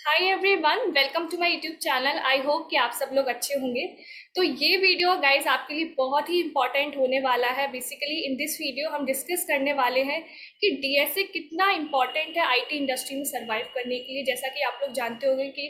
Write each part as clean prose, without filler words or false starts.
Hi everyone, welcome to my YouTube channel. I hope कि आप सब लोग अच्छे होंगे। तो ये वीडियो गाइस आपके लिए बहुत ही इंपॉर्टेंट होने वाला है। बेसिकली इन दिस वीडियो हम डिस्कस करने वाले हैं कि डीएसए कितना इंपॉर्टेंट है आईटी इंडस्ट्री में सर्वाइव करने के लिए। जैसा कि आप लोग जानते होंगे कि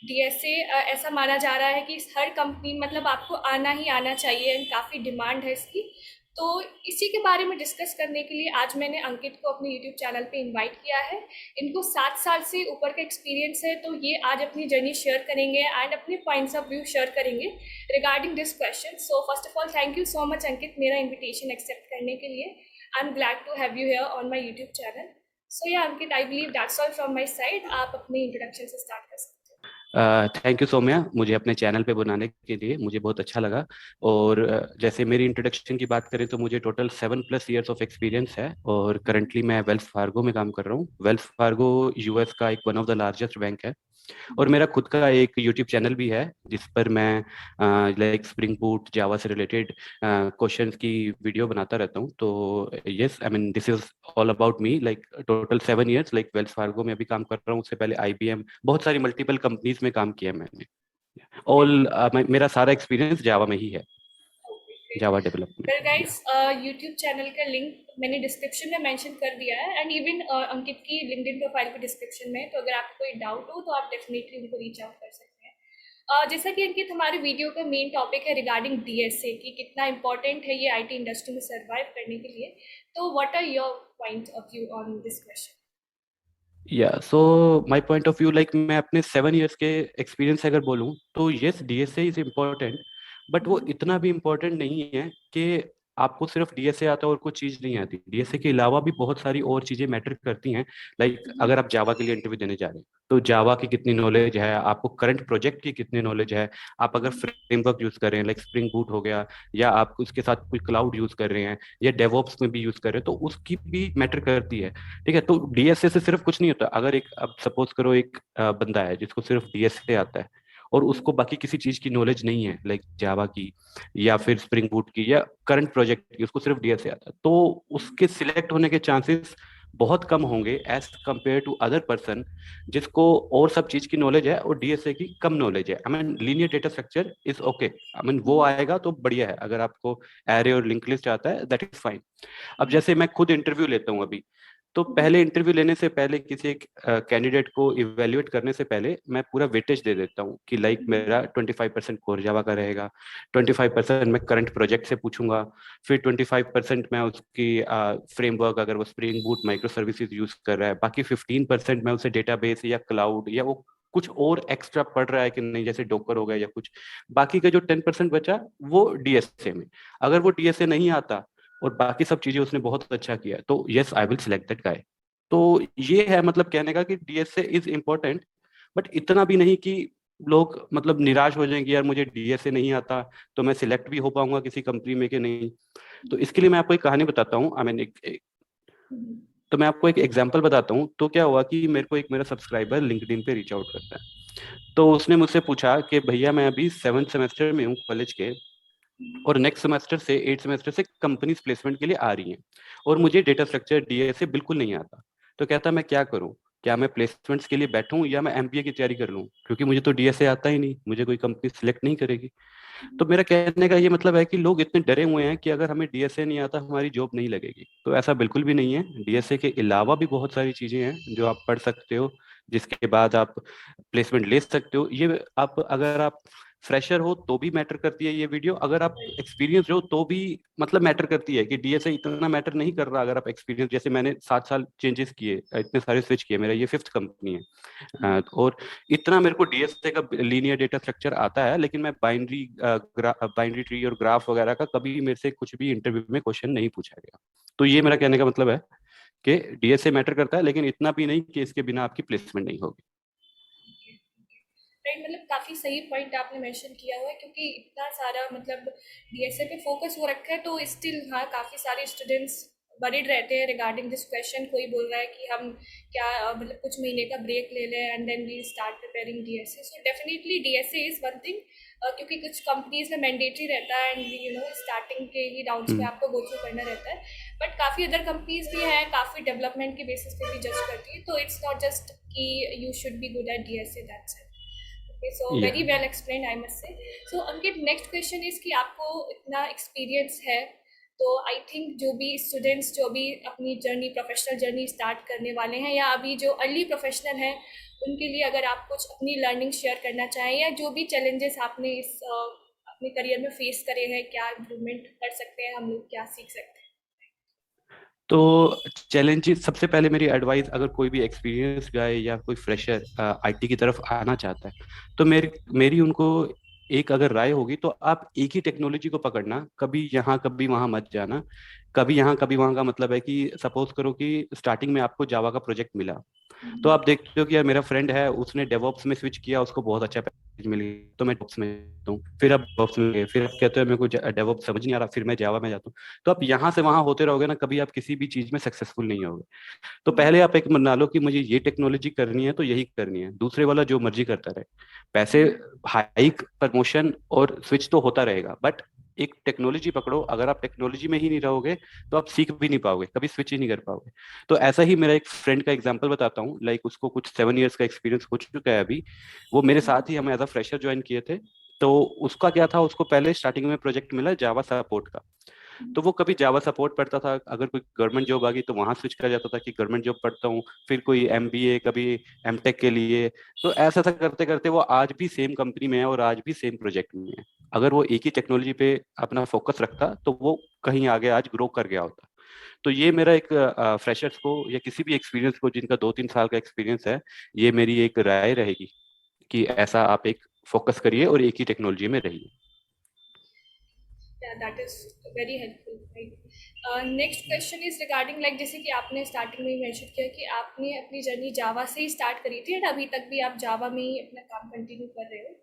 डीएसए ऐसा माना जा रहा है कि हर कंपनी मतलब आपको आना ही आना चाहिए, काफ़ी डिमांड है इसकी। तो इसी के बारे में डिस्कस करने के लिए आज मैंने अंकित को अपने यूट्यूब चैनल पे इनवाइट किया है। इनको 7 साल से ऊपर का एक्सपीरियंस है, तो ये आज अपनी जर्नी शेयर करेंगे एंड अपने पॉइंट्स ऑफ व्यू शेयर करेंगे regarding this question. So first of all thank you so much Ankit, मेरा इन्विटेशन एक्सेप्ट करने के लिए। I am glad to have you here on my YouTube channel. So yeah Ankit, I believe that's all from my side. आप अपने introduction से start कर सकते thank you Saumya, मुझे अपने चैनल पे बुलाने के लिए मुझे बहुत अच्छा लगा। और जैसे मेरी इंट्रोडक्शन की बात करें तो मुझे टोटल 7+ ईयर्स ऑफ एक्सपीरियंस है और करंटली मैं वेल्स फार्गो में काम कर रहा हूँ। वेल्स फार्गो यूएस का एक one of the largest bank है। और मेरा खुद का एक यूट्यूब चैनल भी है जिस पर मैं लाइक स्प्रिंग बूट जावा से रिलेटेड क्वेश्चंस की वीडियो बनाता रहता हूँ। तो yes, I mean this is all about me. Like total 7 years, like Wells Fargo में अभी काम कर रहा हूँ। उससे पहले आईबीएम, बहुत सारी मल्टीपल कंपनीज में काम किया मैंने। ऑल मेरा सारा एक्सपीरियंस जावा में ही है, हैं। Java development. Well guys, YouTube channel का लिंक मैंने डिस्क्रिप्शन में मेंशन कर दिया है एंड इवन अंकित की लिंक्डइन प्रोफाइल भी डिस्क्रिप्शन में है। तो अगर आपको कोई डाउट हो तो आप डेफिनेटली उनको रीच आउट कर सकते हैं। जैसा कि अंकित, हमारे वीडियो का मेन टॉपिक है रिगार्डिंग डीएसए कि कितना इंपॉर्टेंट है ये आईटी इंडस्ट्री में सर्वाइव करने के लिए। तो what are your point of view on this question? Yeah so my point of view, like मैं अपने 7 ईयर्स के एक्सपीरियंस से अगर बोलूँ तो yes, DSA is important. But वो इतना भी इम्पोर्टेंट नहीं है कि आपको सिर्फ डीएसए आता है और कुछ चीज़ नहीं आती। डीएसए के अलावा भी बहुत सारी और चीज़ें मैटर करती हैं। लाइक अगर आप जावा के लिए इंटरव्यू देने जा रहे हैं तो जावा की कितनी नॉलेज है, आपको करंट प्रोजेक्ट की कितनी नॉलेज है, आप अगर फ्रेमवर्क यूज़ कर रहे हैं लाइक स्प्रिंग बूट हो गया, या आप उसके साथ कोई क्लाउड यूज़ कर रहे हैं या डेवऑप्स में भी यूज़ कर रहे हैं, तो उसकी भी मैटर करती है। ठीक है, तो डीएसए से सिर्फ कुछ नहीं होता। अगर एक, अब सपोज करो एक बंदा है जिसको सिर्फ डीएसए आता है और उसको बाकी किसी चीज की नॉलेज नहीं है, लाइक जावा की या फिर स्प्रिंग बूट की या करंट प्रोजेक्ट की, उसको सिर्फ डीएसए आता है, तो उसके सिलेक्ट होने के चांसेस बहुत कम होंगे as compare to other person जिसको और सब चीज की नॉलेज है और डीएसए की कम नॉलेज है। I mean linear data structure is okay, I mean वो आएगा तो बढ़िया है। अगर आपको एरे और लिंक लिस्ट आता है दैट इज फाइन। अब जैसे मैं खुद इंटरव्यू लेता हूँ अभी, तो पहले इंटरव्यू लेने से पहले किसी एक कैंडिडेट को इवेल्युएट करने से पहले मैं पूरा वेटेज दे देता हूँ कि लाइक मेरा 25% कोर जावा का रहेगा, 25% मैं करंट प्रोजेक्ट से पूछूंगा, फिर 25% मैं उसकी फ्रेमवर्क, अगर वो spring boot micro services use कर रहा है, बाकी 15% मैं उसे डेटाबेस या क्लाउड या वो कुछ और एक्स्ट्रा पढ़ रहा है कि नहीं, जैसे डोकर हो गया या कुछ। बाकी का जो 10% बचा वो डीएसए में। अगर वो डीएसए नहीं आता और बाकी सब चीजें उसने बहुत अच्छा किया तो yes, I will select that guy. तो ये है मतलब कहने का कि डीएसए इज इम्पोर्टेंट, बट इतना भी नहीं कि लोग मतलब निराश हो जाएंगे यार मुझे डीएसए नहीं आता तो मैं सिलेक्ट भी हो पाऊंगा किसी कंपनी में कि नहीं। तो इसके लिए मैं आपको एक कहानी बताता हूँ। आई मीन तो मैं आपको एक एग्जांपल बताता हूँ। तो क्या हुआ कि मेरे को एक मेरा सब्सक्राइबर लिंक्डइन पे रीच आउट करता है। तो उसने मुझसे पूछा कि भैया मैं अभी 7th सेमेस्टर में हूँ कॉलेज के, और नेक्स्ट सेमेस्टर से 8th सेमेस्टर से कंपनीज प्लेसमेंट के लिए आ रही हैं, और मुझे डेटा स्ट्रक्चर डीएसए बिल्कुल नहीं आता। तो कहता मैं क्या करूं, क्या मैं प्लेसमेंट्स के लिए बैठूं या मैं एमबीए की तैयारी कर लूं, क्योंकि मुझे तो डीएसए आता ही नहीं, मुझे कोई कंपनी सिलेक्ट नहीं करेगी। तो मेरा कहने का ये मतलब है कि लोग इतने डरे हुए हैं कि अगर हमें डीएसए नहीं आता हमारी जॉब नहीं लगेगी। तो ऐसा बिल्कुल भी नहीं है। डीएसए के अलावा भी बहुत सारी चीजें हैं जो आप पढ़ सकते हो, जिसके बाद आप प्लेसमेंट ले सकते हो। ये आप अगर आप फ्रेशर हो तो भी मैटर करती है ये वीडियो, अगर आप एक्सपीरियंस हो तो भी मतलब मैटर करती है कि डीएसए इतना मैटर नहीं कर रहा। अगर आप एक्सपीरियंस, जैसे मैंने 7 साल चेंजेस किए, इतने सारे स्विच किए, मेरा ये 5th कंपनी है। और इतना मेरे को डीएसए का लीनियर डेटा स्ट्रक्चर आता है, लेकिन मैं बाइनरी ट्री और ग्राफ वगैरह का कभी मेरे से कुछ भी इंटरव्यू में क्वेश्चन नहीं पूछा गया। तो ये मेरा कहने का मतलब है कि डीएसए मैटर करता है, लेकिन इतना भी नहीं कि इसके बिना आपकी प्लेसमेंट नहीं होगी। राइट, मतलब काफ़ी सही पॉइंट आपने मेंशन किया हुआ है, क्योंकि इतना सारा मतलब डीएसए पे फोकस हो रखा है तो स्टिल हाँ काफ़ी सारे स्टूडेंट्स वरीड रहते हैं रिगार्डिंग दिस क्वेश्चन। कोई बोल रहा है कि हम क्या मतलब कुछ महीने का ब्रेक ले लें and then we start preparing DSA. So definitely DSA is one thing, क्योंकि कुछ कंपनीज में मैंडेटरी रहता है एंड यू नो स्टार्टिंग के ही राउंड्स में आपको गो थ्रू करना रहता है। बट काफ़ी अदर कंपनीज भी हैं, काफ़ी डेवलपमेंट के बेसिस पे भी जज करती है, तो इट्स नॉट जस्ट कि you should be good at DSA, that's it. Okay, so yeah very well explain I must say. So Ankit, next question is कि आपको इतना एक्सपीरियंस है, तो आई थिंक जो भी स्टूडेंट्स जो भी अपनी जर्नी, प्रोफेशनल जर्नी स्टार्ट करने वाले हैं या अभी जो अर्ली प्रोफेशनल हैं, उनके लिए अगर आप कुछ अपनी लर्निंग शेयर करना चाहें या जो भी चैलेंजेस आपने इस अपने करियर में फेस करे हैं, क्या इम्प्रूवमेंट कर सकते हैं हम लोग, क्या सीख सकते हैं? तो चैलेंजेस, सबसे पहले मेरी एडवाइस, अगर कोई भी एक्सपीरियंस गाय या कोई फ्रेशर आईटी की तरफ आना चाहता है, तो मेरी मेरी उनको एक अगर राय होगी, तो आप एक ही टेक्नोलॉजी को पकड़ना, कभी यहाँ कभी वहां मत जाना। कभी यहाँ कभी वहां का मतलब है कि सपोज करो कि स्टार्टिंग में आपको जावा का प्रोजेक्ट मिला, तो आप देखते हो कि यार मेरा फ्रेंड है, उसने डेवऑप्स में स्विच किया, उसको बहुत अच्छा पैकेज मिल गया, तो मैं डेवऑप्स में जाता हूँ। फिर आप डेवऑप्स में गए, फिर आप कहते हो मेरे को डेवऑप्स समझ नहीं आ रहा, फिर मैं जावा में जाता हूँ। तो आप यहाँ से वहां होते रहोगे ना, कभी आप किसी भी चीज में सक्सेसफुल नहीं होगे। तो पहले आप एक बना लो कि मुझे ये टेक्नोलॉजी करनी है तो यही करनी है, दूसरे वाला जो मर्जी करता रहे। पैसे, हाइक, प्रमोशन और स्विच तो होता रहेगा, बट एक टेक्नोलॉजी पकड़ो। अगर आप टेक्नोलॉजी में ही नहीं रहोगे तो आप सीख भी नहीं पाओगे, कभी स्विच ही नहीं कर पाओगे। तो ऐसा ही मेरा एक फ्रेंड का एग्जांपल बताता हूँ। लाइक उसको कुछ 7 इयर्स का एक्सपीरियंस हो चुका है अभी। वो मेरे साथ ही, हम एज अ फ्रेशर ज्वाइन किए थे। तो उसका क्या था, उसको पहले स्टार्टिंग में प्रोजेक्ट मिला जावा सपोर्ट का। तो वो कभी जावा सपोर्ट पढ़ता था, अगर कोई गवर्नमेंट जॉब आ गई तो वहां स्विच कर जाता था कि गवर्नमेंट जॉब पढ़ता हूँ। फिर कोई एमबीए, कभी एमटेक के लिए। तो ऐसा ऐसा करते करते वो आज भी सेम कंपनी में है और आज भी सेम प्रोजेक्ट में है। अगर वो एक ही टेक्नोलॉजी पे अपना फोकस रखता तो वो कहीं आगे आज ग्रो कर गया होता। तो ये मेरा एक फ्रेशर्स को या किसी भी एक्सपीरियंस को जिनका 2-3 साल का एक्सपीरियंस है, ये मेरी एक राय रहेगी कि ऐसा आप एक फोकस करिए और एक ही टेक्नोलॉजी में रहिए। Yeah, that is very helpful, right? Next question is regarding like, जैसे कि आपने स्टार्टिंग में ही मेंशन किया कि आपने अपनी जर्नी जावा से ही स्टार्ट करी थी एंड अभी तक भी आप जावा में ही अपना काम कंटिन्यू कर रहे हो।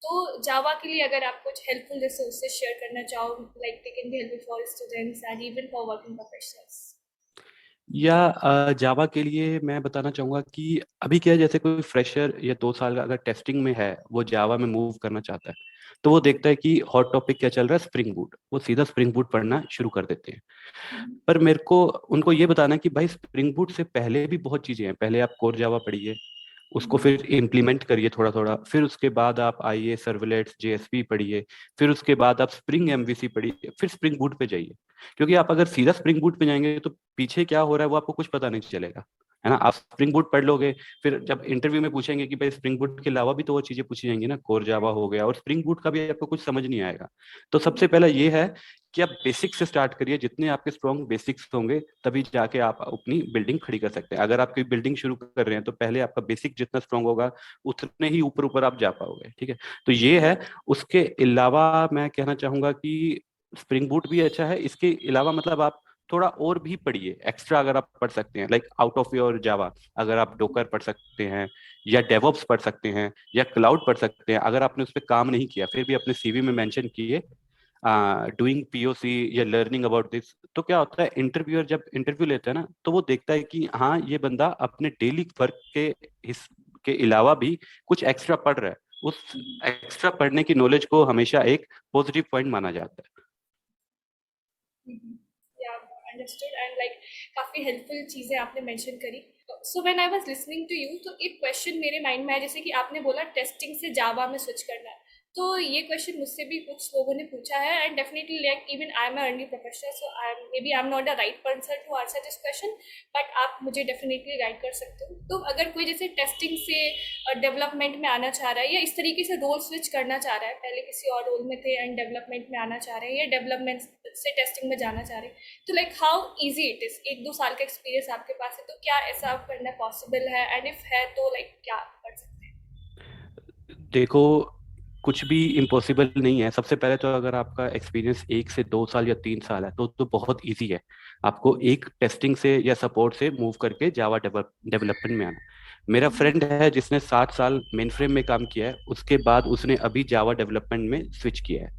तो जावा के लिए अगर आप कुछ हेल्पफुल रिसोर्सेज शेयर करना चाहो, like they can be helpful for students and even for working professionals. या जावा के लिए मैं बताना चाहूंगा कि अभी क्या है, जैसे कोई फ्रेशर या 2 साल का अगर टेस्टिंग में है, वो जावा में मूव करना चाहता है, तो वो देखता है कि हॉट टॉपिक क्या चल रहा है, स्प्रिंग बूट, वो सीधा स्प्रिंग बूट पढ़ना शुरू कर देते हैं। पर मेरे को उनको ये बताना है कि भाई स्प्रिंग बूट से पहले भी बहुत चीजें हैं। पहले आप कोर जावा पढ़िए, उसको फिर इम्प्लीमेंट करिए थोड़ा थोड़ा, फिर उसके बाद आप आइए सर्वलेट्स जेएसपी पढ़िए, फिर उसके बाद आप स्प्रिंग एमवीसी पढ़िए, फिर स्प्रिंग बूट पे जाइए। क्योंकि आप अगर सीधा स्प्रिंग बूट पे जाएंगे तो पीछे क्या हो रहा है वो आपको कुछ पता नहीं चलेगा, है ना। आप स्प्रिंग बूट पढ़ लोगे, फिर जब इंटरव्यू में पूछेंगे कि भाई स्प्रिंग बूट के अलावा भी तो वो चीजें पूछी जाएंगी ना, कोर जावा हो गया, और स्प्रिंग बूट का भी आपको कुछ समझ नहीं आएगा। तो सबसे पहला ये है कि आप बेसिक से स्टार्ट करिए। जितने आपके स्ट्रॉन्ग बेसिक्स होंगे तभी जाके आप अपनी बिल्डिंग खड़ी कर सकते हैं। अगर आप कोई बिल्डिंग शुरू कर रहे हैं तो पहले आपका बेसिक जितना स्ट्रॉन्ग होगा उतने ही ऊपर ऊपर आप जा पाओगे, ठीक है। तो ये है। उसके अलावा मैं कहना चाहूंगा कि स्प्रिंग बूट भी अच्छा है, इसके अलावा मतलब आप थोड़ा और भी पढ़िए एक्स्ट्रा, अगर आप पढ़ सकते हैं, लाइक आउट ऑफ योर जावा, अगर आप डोकर पढ़ सकते हैं, या डेवऑप्स पढ़ सकते हैं, या क्लाउड पढ़ सकते हैं। अगर आपने उस पर काम नहीं किया फिर भी अपने सीवी में मेंशन किए डूइंग पीओसी या लर्निंग अबाउट दिस, तो क्या होता है, इंटरव्यूअर जब इंटरव्यू लेता है ना, तो वो देखता है कि हाँ ये बंदा अपने डेली वर्क के अलावा भी कुछ एक्स्ट्रा पढ़ रहा है। उस एक्स्ट्रा पढ़ने की नॉलेज को हमेशा एक पॉजिटिव पॉइंट माना जाता है। या अंडरस्टूड एंड लाइक काफ़ी हेल्पफुल चीज़ें आपने मेंशन करी। So when I was listening to you, तो एक क्वेश्चन मेरे माइंड में है, जैसे कि आपने बोला टेस्टिंग से जावा में स्विच करना है, तो ये क्वेश्चन मुझसे भी कुछ लोगों ने पूछा है and definitely like even I am early professional, so I am maybe I am not the right person to answer this question, but आप मुझे डेफिनेटली गाइड कर सकते हो। तो अगर कोई जैसे टेस्टिंग से डेवलपमेंट में आना चाह रहा है या इस तरीके से रोल स्विच करना चाह रहा है, पहले किसी और रोल में थे एंड डेवलपमेंट में आना चाह रहे हैं या डेवलपमेंट से टेस्टिंग में जाना चाह रहे हैं, तो like how easy it is? 1-2 साल का एक्सपीरियंस आपके पास है, तो क्या ऐसा करना पॉसिबल है एंड इफ है तो लाइक क्या कर सकते हैं? देखो, कुछ भी इम्पॉसिबल नहीं है। सबसे पहले तो अगर आपका एक्सपीरियंस 1 से 2 साल या 3 साल है तो बहुत इजी है आपको एक टेस्टिंग से या सपोर्ट से मूव करके जावा डेवलपमेंट में आना। मेरा फ्रेंड है जिसने 7 साल मेन फ्रेम में काम किया है, उसके बाद उसने अभी जावा डेवलपमेंट में स्विच किया है,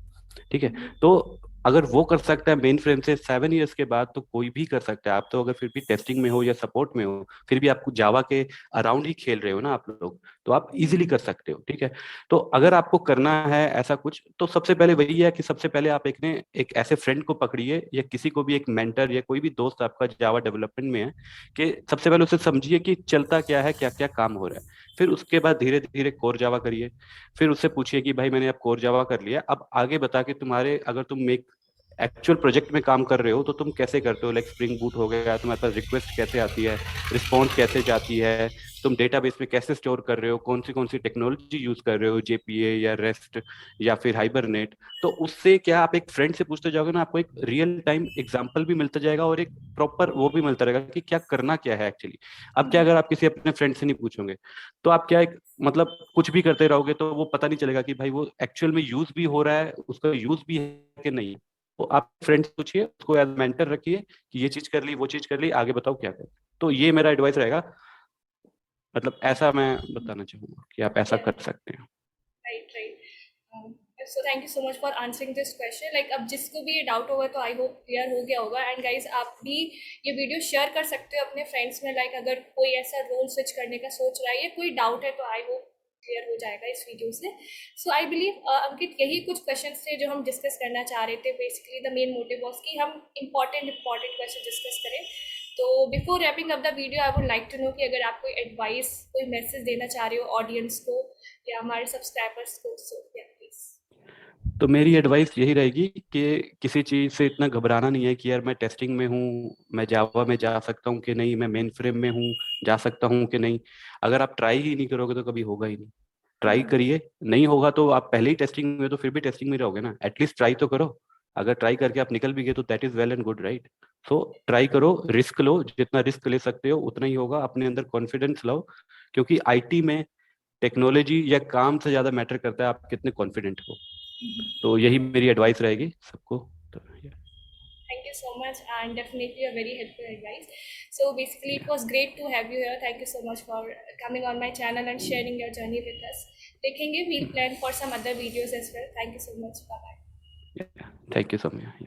ठीक है। तो अगर वो कर सकता है मेन फ्रेम से 7 इयर्स के बाद, तो कोई भी कर सकता है। आप तो अगर फिर भी टेस्टिंग में हो या सपोर्ट में हो, फिर भी आपको जावा के अराउंड ही खेल रहे हो ना आप लोग, तो आप इजीली कर सकते हो। ठीक है, तो अगर आपको करना है ऐसा कुछ, तो सबसे पहले वही है कि सबसे पहले आप एक ऐसे फ्रेंड को पकड़िए, या किसी को भी, एक मेंटर या कोई भी दोस्त आपका जावा डेवलपमेंट में है, कि सबसे पहले उसे समझिए कि चलता क्या है, क्या क्या काम हो रहा है। फिर उसके बाद धीरे धीरे कोर जावा करिए। फिर उससे पूछिए कि भाई मैंने अब कोर जावा कर लिया, अब आगे बता कि तुम्हारे, अगर तुम एक एक्चुअल प्रोजेक्ट में काम कर रहे हो तो तुम कैसे करते हो। लाइक स्प्रिंग बूट हो गया, तुम्हारे पास रिक्वेस्ट कैसे आती है, रिस्पॉन्स कैसे जाती है, तुम डेटाबेस में कैसे स्टोर कर रहे हो, कौन सी टेक्नोलॉजी यूज कर रहे हो, जेपीए या रेस्ट या फिर हाइबरनेट। तो उससे क्या, आप एक फ्रेंड से पूछते जाओगे ना, आपको एक रियल टाइम एग्जांपल भी मिलता जाएगा और एक प्रॉपर वो भी मिलता रहेगा कि क्या करना क्या है एक्चुअली। अब क्या, अगर आप किसी अपने फ्रेंड से नहीं पूछोगे, तो आप क्या, एक मतलब कुछ भी करते रहोगे, तो वो पता नहीं चलेगा कि भाई वो एक्चुअल में यूज भी हो रहा है, उसका यूज भी है कि नहीं। तो आप फ्रेंड से पूछिए, उसको एज मेंटर रखिए कि ये चीज कर ली, वो चीज कर ली, आगे बताओ क्या करें। तो ये मेरा एडवाइस रहेगा, मतलब ऐसा मैं बताना चाहूंगा कि आप ऐसा कर सकते हैं। Right, right. So thank you so much for answering this question. Like अब जिसको भी ये डाउट होगा तो आई होप क्लियर हो गया होगा। एंड गाइज आप भी ये वीडियो शेयर कर सकते हो अपने फ्रेंड्स में। लाइक अगर कोई ऐसा रोल स्विच करने का सोच रहा है या कोई डाउट है, तो आई होप क्लियर हो जाएगा इस वीडियो से। सो आई बिलीव अंकित, यही कुछ क्वेश्चन थे जो हम डिस्कस करना चाह रहे थे। Basically the main motive was कि हम इंपॉर्टेंट क्वेश्चन डिस्कस करें। तो before wrapping up the video, I would like to know कि अगर आप कोई एडवाइस, कोई मैसेज देना चाह रहे हो ऑडियंस को या हमारे सब्सक्राइबर्स को, सो या प्लीज। तो मेरी एडवाइस यही रहेगी कि किसी चीज से इतना घबराना नहीं है कि यार मैं टेस्टिंग में हूँ, मैं जावा में जा सकता हूँ कि नहीं, मैं मेन फ्रेम में हूँ, जा सकता हूँ कि नहीं। अगर आप ट्राई ही नहीं करोगे तो कभी होगा ही नहीं। ट्राई करिए, नहीं होगा तो आप पहले ही टेस्टिंग में, तो फिर भी टेस्टिंग में रहोगे ना, एटलीस्ट ट्राई तो करो। अगर ट्राई करके आप निकल भी गए तो that is well and good, right. So try करो, रिस्क लो, जितना रिस्क ले सकते हो उतना ही होगा। अपने अंदर कॉन्फिडेंस लाओ, क्योंकि आईटी में टेक्नोलॉजी या काम से ज्यादा मैटर करता है आप कितने कॉन्फिडेंट हो। तो यही मेरी एडवाइस रहेगी सबको। तो Thank you so much, and definitely a very helpful advice. So basically, it was great to have you here. Thank you so much for coming on my channel and sharing your journey with us. देखेंगे, we'll plan for some other videos as well. Thank you so much. Bye bye. Thank you so much.